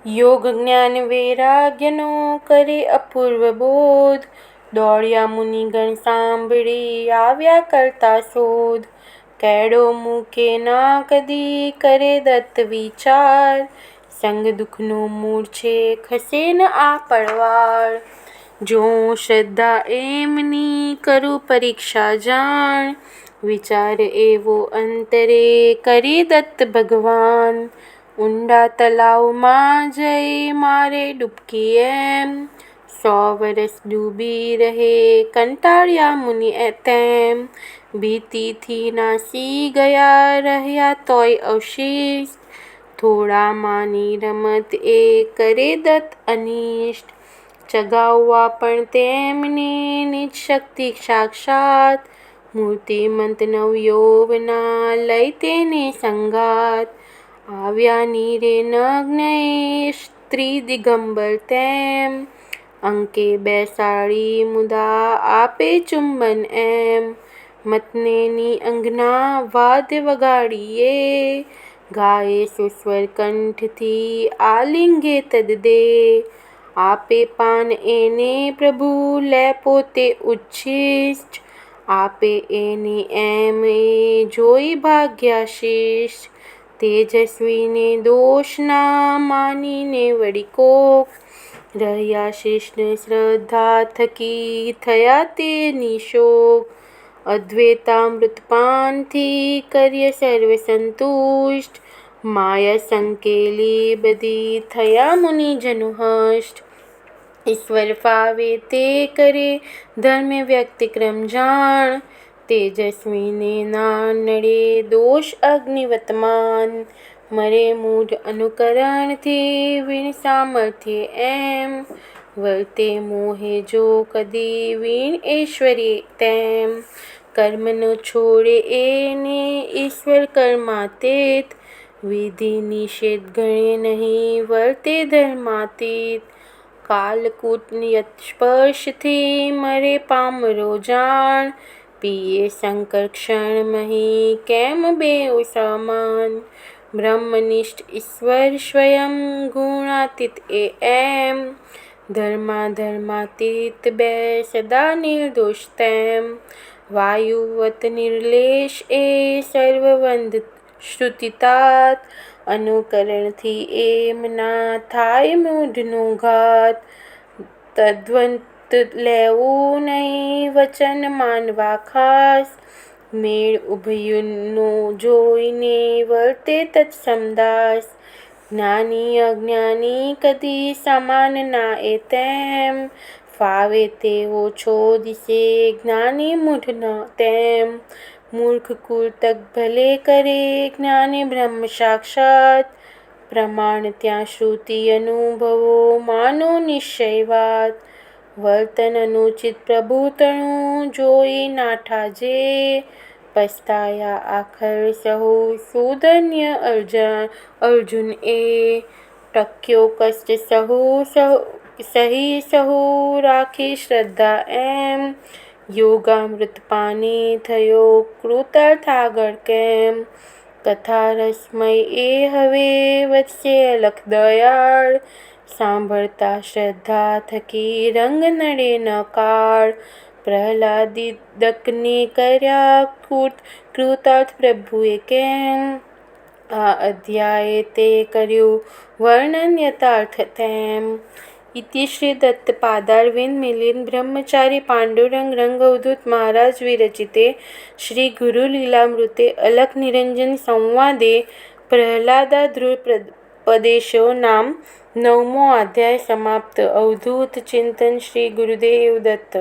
યોગ જ્ઞાન વૈરાગ્યનો કરે અપૂર્વ બોધ, દોડ્યા મુનિગણ સાંભળી આવ્યા કરતા શોધ. કેળો મૂકે ના કદી કરે દત્ત વિચાર, સંગ દુઃખનું મૂળ છે ખસે ન આ પડવાર. જોઉં શ્રદ્ધા એમની કરું પરીક્ષા જાણ, વિચાર એવો અંતરે કરી દત્ત ભગવાન. ઊંડા તલાવમાં જઈ મારે ડૂબકી એમ, 100 વરસ ડૂબી રહે કંટાળ્યા મુનિ તેમ. ભીતિથી નાસી ગયા રહ્યા તોય અવશિષ્ટ, થોડા માની રમત એ કરે દત્ત અનિષ્ટ. ચગાવવા પણ તેમને નિજ શક્તિ સાક્ષાત, મૂર્તિમંત નવયૌવના લઈ તેને સંગાત. આવ્યા નીરે નગ્ન એ સ્ત્રી દિગંબર તેમ, અંકે બેસાડી મુદા આપે ચુંબન એમ. મથનેની અંગના વાદ્ય વગાડીએ, ગાય સુસ્વર કંઠથી આલિંગે તદ્દે. આપે પાન એને પ્રભુ લે પોતે ઉચ્છિષ્ટ, આપે એની એમ એ જોઈ ભાગ્યાશિષ્ટ. તેજસ્વીને દોષ ના માનીને વળી કોક, રહ્યા શિષ્ટ શ્રદ્ધા થકી થયા તે નિશોક. અદ્વૈતામૃતપાનથી કર્ય સર્વ સંતુષ્ટ, માયા સંકેલી બધી થયા મુનિજનો હષ્ટ. ઈશ્વર ફાવે તે કરે ધર્મ વ્યક્તિક્રમ જાણ, તેજસ્વીને ના નડે દોષ અગ્નિવતમાન. મરે મૂઢ અનુકરણથી વીણ સામર્થ્ય એમ, વર્તે મોહે જો કદી વીણ ઐશ્વર્ય તેમ. કર્મ ન છોડે એને ઈશ્વર કર્માતીત, વિધિ નિષેધ ગણે નહીં વર્તે ધર્માતીત. કાલકૂટ યત્સ્પર્શથી મરે પામરો જાણ, પીએ શંકર ક્ષણમહી કેમ બેઉ સમાન. બ્રહ્મનિષ્ઠ ઈશ્વર સ્વયં ગુણાતીત એમ, ધર્માતીત બે સદા નિર્દોષ તેમ. વાયુવત નિર્લેશ એ સર્વવંદ શ્રુતિતાત, અનુકરણથી એમ ના થાય મૂઢનો ઘાત. તદ્વત લેવું નહીં વચન માનવા ખાસ, મેળ ઉભયુંનો જોઈને વર્તે તત્સમદાસ. જ્ઞાની અજ્ઞાની કદી સમાન ના એ તેમ, ફાવે તેવો છોદશે જ્ઞાની મૂઢ તેમ. મૂર્ખ કૂર્તક ભલે કરે જ્ઞાની બ્રહ્મ સાક્ષાત, પ્રમાણ ત્યાં શ્રુતિ અનુભવો માનો નિશ્ચય વાત. વર્તન અનુચિત પ્રભુતણું જોઈ નાઠા જે, પસ્તાયા આખર સહુ સુધન્ય અર્જુન એ. ટક્યો કષ્ટ સહી સહુ રાખી શ્રદ્ધા એમ, યોગામૃત પાને થયો કૃતાર્થ આગળ કેમ. કથા રસમય એ હવે વચશે અલખ દયાળ, સાંભળતા શ્રદ્ધા થકી રંગ નડે ન કાળ. પ્રહલાદિદકને કર્યા કૃતાર્થ પ્રભુએ કેમ, આ અધ્યાયે તે કર્યું વર્ણન યથાર્થ તેમ. ઇતિ શ્રી દત્તપાદારવિંદ મિલિંદ બ્રહ્મચારી પાંડુરંગ રંગઅવધૂત મહારાજ વિરચિતે શ્રી ગુરુલીલામૃતે અલખ નિરંજન સંવાદે પ્રહલાદાધ્રુપદેશો નામ 9મો અધ્યાય સમાપ્ત. અવધૂત ચિંતન શ્રી ગુરુદેવ દત્ત.